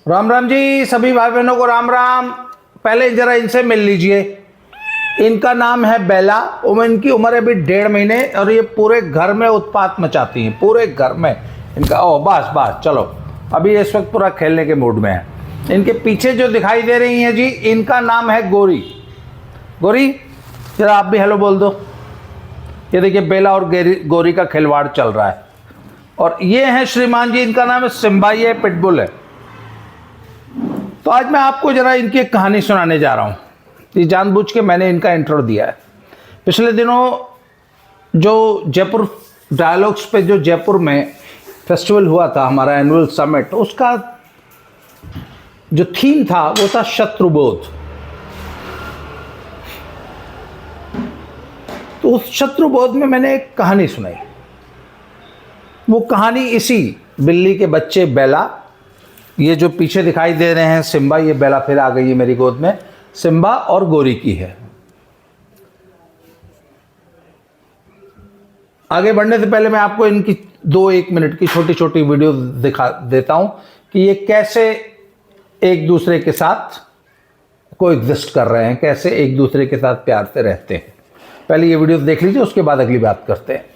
राम राम जी, सभी भाई बहनों को राम राम। पहले जरा इनसे मिल लीजिए। इनका नाम है बेला। इनकी उम्र है अभी 1.5 महीने और ये पूरे घर में उत्पात मचाती हैं, पूरे घर में इनका। ओ बस बस चलो, अभी इस वक्त पूरा खेलने के मूड में है। इनके पीछे जो दिखाई दे रही हैं जी, इनका नाम है गोरी। गोरी, जरा आप भी हेलो बोल दो। ये देखिए बेला और गोरी का खिलवाड़ चल रहा है। और ये हैं श्रीमान जी, इनका नाम है सिम्बा, ये पिटबुल है। तो आज मैं आपको जरा इनकी एक कहानी सुनाने जा रहा हूँ। ये जानबूझ के मैंने इनका इंट्रो दिया है। पिछले दिनों जो जयपुर डायलॉग्स पे जो जयपुर में फेस्टिवल हुआ था, हमारा एनुअल समिट, उसका जो थीम था वो था शत्रुबोध। तो उस शत्रुबोध में मैंने एक कहानी सुनाई। वो कहानी इसी बिल्ली के बच्चे बेला, ये जो पीछे दिखाई दे रहे हैं सिम्बा, ये बेला फिर आ गई है मेरी गोद में, सिम्बा और गोरी की है। आगे बढ़ने से पहले मैं आपको इनकी 2-1 मिनट की छोटी छोटी वीडियो दिखा देता हूं कि ये कैसे एक दूसरे के साथ कोएग्जिस्ट कर रहे हैं, कैसे एक दूसरे के साथ प्यार से रहते हैं। पहले ये वीडियो देख लीजिए, उसके बाद अगली बात करते हैं।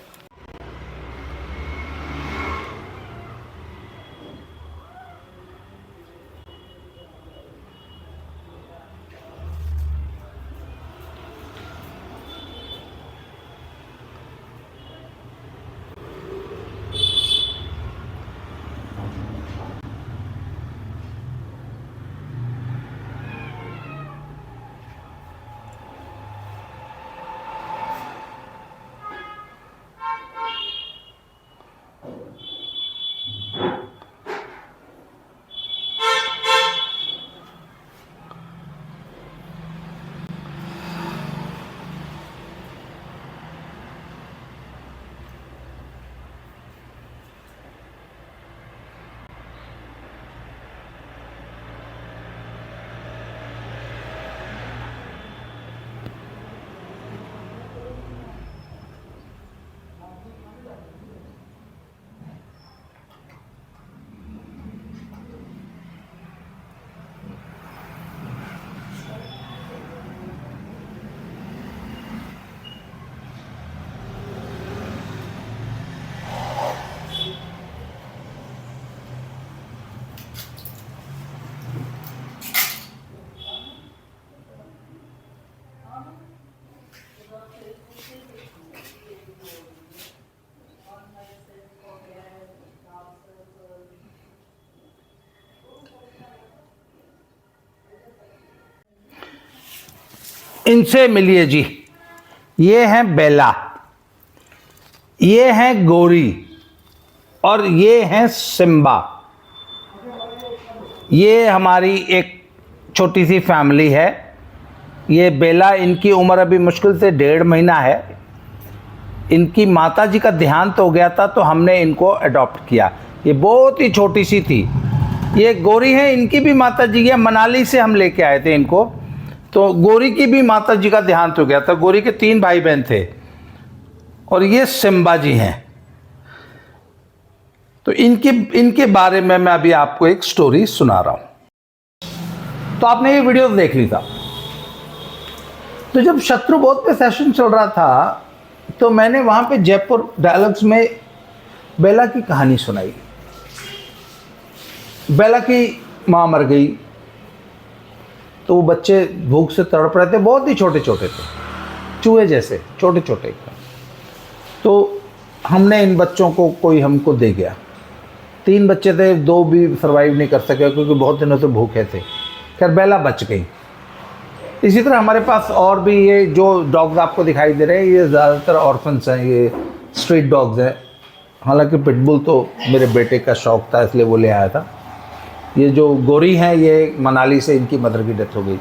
इनसे मिलिए जी। ये हैं बेला, ये हैं गोरी और ये हैं सिम्बा। ये हमारी एक छोटी सी फैमिली है। ये बेला, इनकी उम्र अभी मुश्किल से 1.5 महीना है। इनकी माताजी का देहांत हो गया था तो हमने इनको अडॉप्ट किया। ये बहुत ही छोटी सी थी। ये गोरी है, इनकी भी माताजी है, मनाली से हम लेके आए थे इनको। तो गोरी की भी माताजी का देहांत हो गया था। गोरी के 3 भाई बहन थे। और ये सिम्बा जी हैं। तो इनके बारे में मैं अभी आपको एक स्टोरी सुना रहा हूं। तो आपने ये वीडियो देख ली था। तो जब शत्रुबोध पे सेशन चल रहा था तो मैंने वहां पे जयपुर डायलॉग्स में बेला की कहानी सुनाई। बेला की मां मर गई तो वो बच्चे भूख से तड़प रहे थे, बहुत ही छोटे छोटे थे, चूहे जैसे छोटे छोटे। तो हमने इन बच्चों को कोई हमको दे गया। 3 बच्चे थे, 2 भी सर्वाइव नहीं कर सके क्योंकि बहुत दिनों से भूखे थे। खैर बेला बच गई। इसी तरह हमारे पास और भी ये जो डॉग्स आपको दिखाई दे रहे हैं, ये ज़्यादातर ऑर्फन्स हैं, ये स्ट्रीट डॉग्स हैं। हालांकि पिटबुल तो मेरे बेटे का शौक़ था इसलिए वो ले आया था। ये जो गोरी हैं, ये मनाली से, इनकी मदर की डेथ हो गई।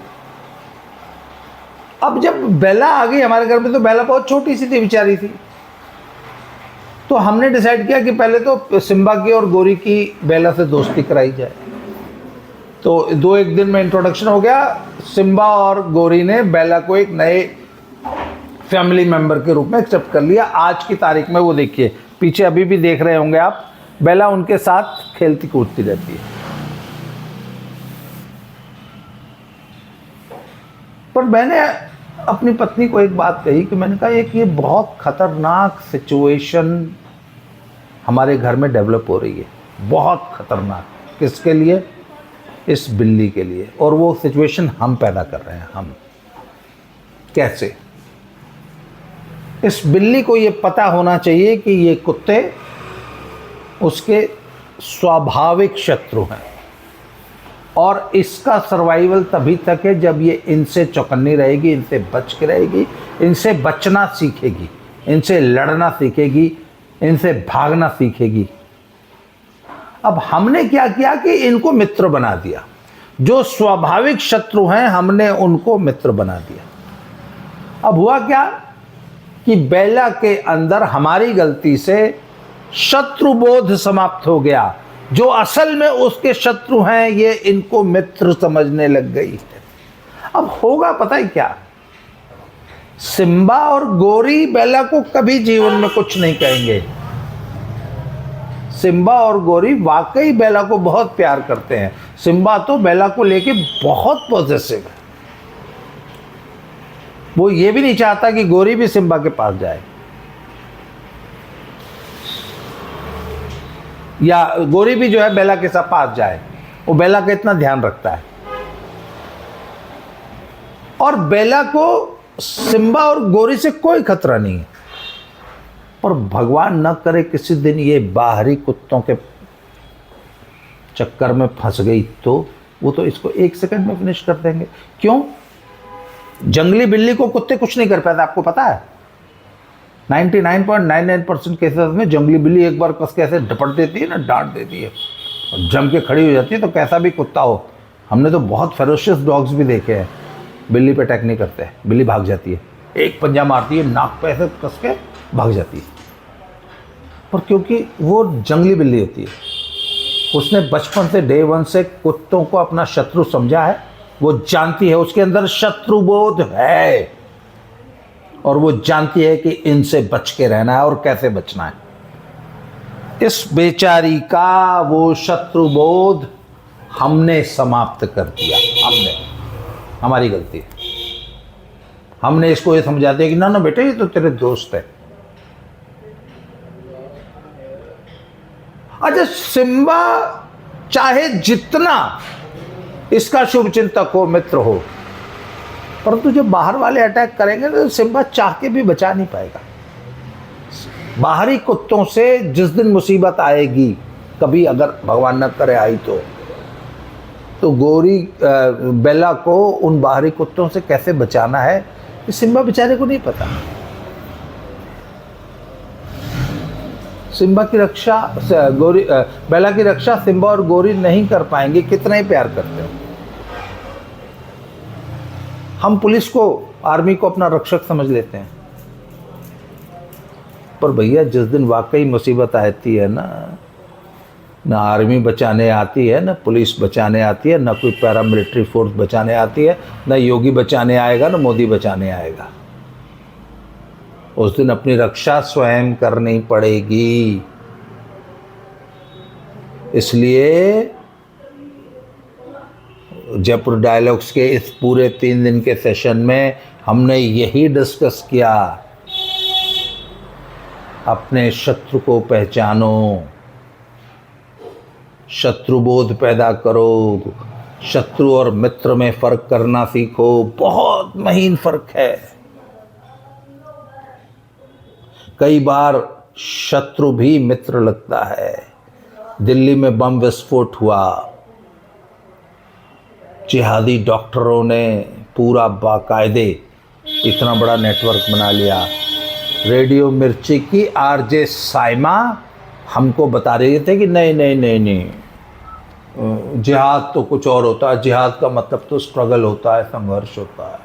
अब जब बेला आ गई हमारे घर में तो बेला बहुत छोटी सी थी, बेचारी थी। तो हमने डिसाइड किया कि पहले तो सिम्बा की और गोरी की बेला से दोस्ती कराई जाए। तो 2-1 दिन में इंट्रोडक्शन हो गया। सिम्बा और गोरी ने बेला को एक नए फैमिली मेंबर के रूप में एक्सेप्ट कर लिया। आज की तारीख में वो देखिए पीछे अभी भी देख रहे होंगे आप, बेला उनके साथ खेलती कूदती रहती है। पर मैंने अपनी पत्नी को एक बात कही कि मैंने कहा एक ये बहुत खतरनाक सिचुएशन हमारे घर में डेवलप हो रही है, बहुत खतरनाक। किसके लिए? इस बिल्ली के लिए। और वो सिचुएशन हम पैदा कर रहे हैं। हम कैसे? इस बिल्ली को ये पता होना चाहिए कि ये कुत्ते उसके स्वाभाविक शत्रु हैं और इसका सर्वाइवल तभी तक है जब ये इनसे चौकन्नी रहेगी, इनसे बच के रहेगी, इनसे बचना सीखेगी, इनसे लड़ना सीखेगी, इनसे भागना सीखेगी। अब हमने क्या किया कि इनको मित्र बना दिया। जो स्वाभाविक शत्रु हैं हमने उनको मित्र बना दिया। अब हुआ क्या कि बेला के अंदर हमारी गलती से शत्रुबोध समाप्त हो गया। जो असल में उसके शत्रु हैं ये इनको मित्र समझने लग गई है। अब होगा पता है क्या? सिम्बा और गोरी बेला को कभी जीवन में कुछ नहीं कहेंगे। सिम्बा और गोरी वाकई बेला को बहुत प्यार करते हैं। सिम्बा तो बेला को लेके बहुत पॉजिटिव है। वो ये भी नहीं चाहता कि गोरी भी सिम्बा के पास जाए या गोरी भी जो है बेला के साथ पास जाए। वो बेला का इतना ध्यान रखता है और बेला को सिम्बा और गोरी से कोई खतरा नहीं है। पर भगवान न करे किसी दिन ये बाहरी कुत्तों के चक्कर में फंस गई तो वो तो इसको 1 सेकंड में फिनिश कर देंगे। क्यों? जंगली बिल्ली को कुत्ते कुछ नहीं कर पाते, आपको पता है। 99.99% केसेस में जंगली बिल्ली एक बार कस के ऐसे डपट देती है ना, डांट देती है और जम के खड़ी हो जाती है। तो कैसा भी कुत्ता हो, हमने तो बहुत फेरोशियस डॉग्स भी देखे हैं, बिल्ली पे अटैक नहीं करते। बिल्ली भाग जाती है, एक पंजा मारती है, नाक पे ऐसे कस के भाग जाती है। पर क्योंकि वो जंगली बिल्ली होती है, उसने बचपन से डे 1 से कुत्तों को अपना शत्रु समझा है। वो जानती है, उसके अंदर शत्रुबोध है और वो जानती है कि इनसे बच के रहना है और कैसे बचना है। इस बेचारी का वो शत्रुबोध हमने समाप्त कर दिया। हमने, हमारी गलती है। हमने इसको ये समझा दिया कि ना ना बेटे ये तो तेरे दोस्त है। अच्छा, सिम्बा चाहे जितना इसका शुभ चिंतक हो, मित्र हो, परंतु जब बाहर वाले अटैक करेंगे तो सिम्बा चाह के भी बचा नहीं पाएगा। बाहरी कुत्तों से जिस दिन मुसीबत आएगी, कभी अगर भगवान न करे आई तो गोरी बेला को उन बाहरी कुत्तों से कैसे बचाना है ये सिम्बा बेचारे को नहीं पता। सिम्बा की रक्षा बेला की रक्षा सिम्बा और गोरी नहीं कर पाएंगे, कितना ही प्यार करते हो। हम पुलिस को, आर्मी को अपना रक्षक समझ लेते हैं, पर भैया जिस दिन वाकई मुसीबत आती है ना आर्मी बचाने आती है, ना पुलिस बचाने आती है, ना कोई पैरामिलिट्री फोर्स बचाने आती है, ना योगी बचाने आएगा, ना मोदी बचाने आएगा। उस दिन अपनी रक्षा स्वयं करनी पड़ेगी। इसलिए जयपुर डायलॉग्स के इस पूरे 3 दिन के सेशन में हमने यही डिस्कस किया। अपने शत्रु को पहचानो, शत्रुबोध पैदा करो, शत्रु और मित्र में फर्क करना सीखो। बहुत महीन फर्क है। कई बार शत्रु भी मित्र लगता है। दिल्ली में बम विस्फोट हुआ, जिहादी डॉक्टरों ने पूरा बाकायदे इतना बड़ा नेटवर्क बना लिया। रेडियो मिर्ची की आरजे साइमा हमको बता रहे थे कि नहीं नहीं नहीं नहीं, जिहाद तो कुछ और होता है, जिहाद का मतलब तो स्ट्रगल होता है, संघर्ष होता है।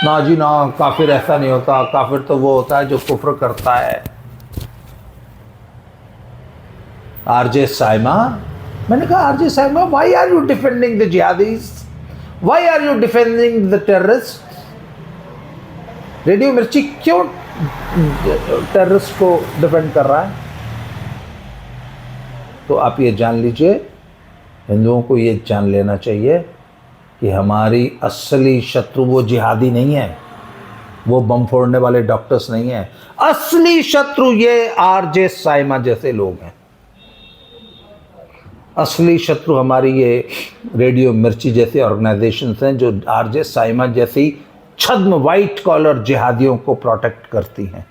ना जी ना, काफिर ऐसा नहीं होता, काफिर तो वो होता है जो कुफ्र करता है। आरजे साइमा, मैंने कहा RJ Saima, why are you defending the jihadis, why are you defending the terrorist? Radio Mirchi क्यों टेररिस्ट को डिफेंड कर रहा है? तो आप ये जान लीजिए, हिंदुओं को ये जान लेना चाहिए कि हमारी असली शत्रु वो जिहादी नहीं है, वो बम फोड़ने वाले डॉक्टर्स नहीं हैं। असली शत्रु ये आरजे साइमा जैसे लोग हैं। असली शत्रु हमारी ये रेडियो मिर्ची जैसे ऑर्गेनाइजेशंस हैं जो आरजे साइमा जैसी छद्म वाइट कॉलर जिहादियों को प्रोटेक्ट करती हैं।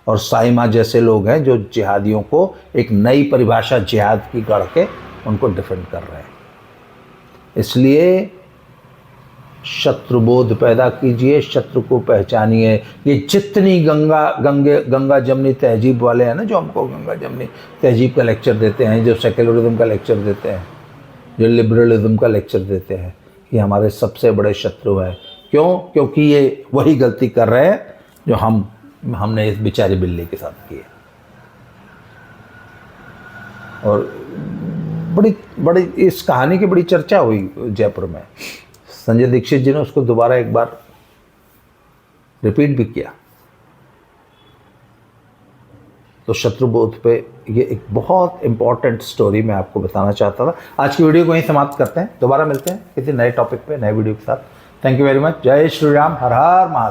और साइमा जैसे लोग हैं जो जिहादियों को एक नई परिभाषा जिहाद की गढ़ के उनको डिफेंड कर रहे हैं। इसलिए शत्रुबोध पैदा कीजिए, शत्रु को पहचानिए। ये जितनी गंगा जमनी तहजीब वाले हैं ना, जो हमको गंगा जमनी तहजीब का लेक्चर देते हैं, जो सेक्युलरिज्म का लेक्चर देते हैं, जो लिबरलिज्म का लेक्चर देते हैं, ये हमारे सबसे बड़े शत्रु हैं। क्यों? क्योंकि ये वही गलती कर रहे हैं जो हमने इस बेचारी बिल्ली के साथ की है। और बड़ी इस कहानी की बड़ी चर्चा हुई जयपुर में। संजय दीक्षित जी ने उसको दोबारा एक बार रिपीट भी किया। तो शत्रुबोध पे ये एक बहुत इंपॉर्टेंट स्टोरी मैं आपको बताना चाहता था। आज की वीडियो को यहीं समाप्त करते हैं, दोबारा मिलते हैं किसी नए टॉपिक पे, नए वीडियो के साथ। Thank you very much. जय श्री राम, हर हर महादेव।